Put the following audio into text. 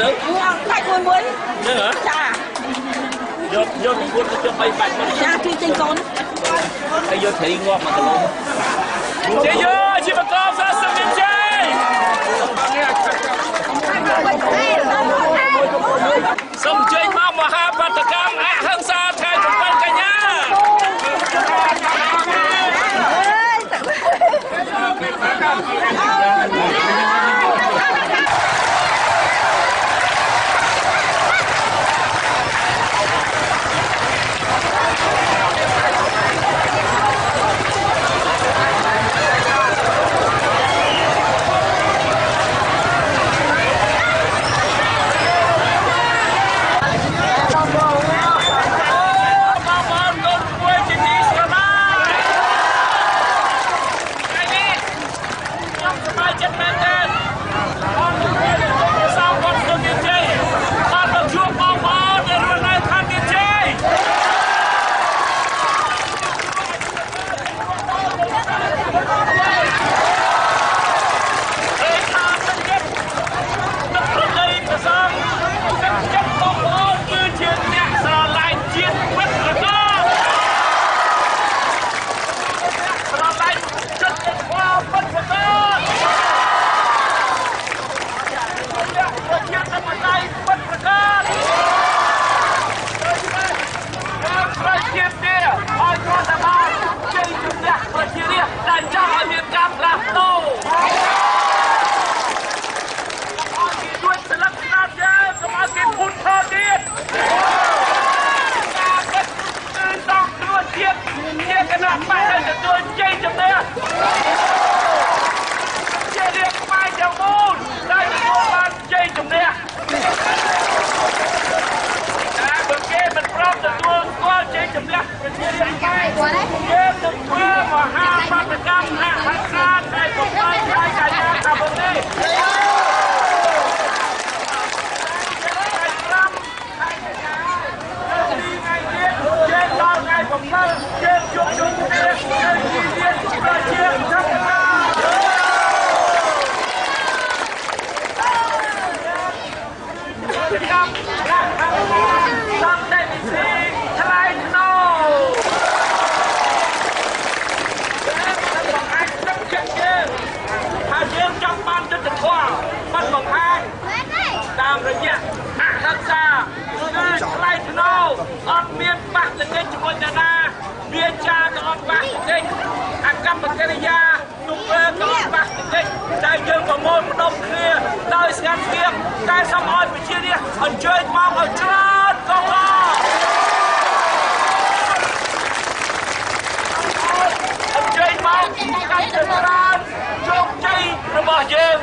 ទៅដាច់មួយហ្នឹងហ៎ចាយកពីគាត់ទៅ3បាច់មកចាគឺចេញកូនហើយយកត្រីងាប់1គីឡូជ័យយោជាបកបសាសមានជ័យសូមជ័យមកមហាបាតកម្មអហិង្សាថ្ងៃ7កញ្ញាតាមរយៈអហិង្សាគឺថ្លៃថ្នូរអត់មានបាក់ទឹកជាមួយនរណាវាចាក៏អត់បាក់ទឹកអកម្មកិរិយាទុកលើក៏អត់បាក់ទឹកតែយើងប្រមូលផ្ដុំគ្នាដោយស្ងាត់ស្ងៀមតែសូមឲ្យប្រជារាស្ត្រអញ្ជើញមកឲ្យច្រើនកងអញ្ជើញមកកាន់ចម្រើនជោគជ័យរបស់យើង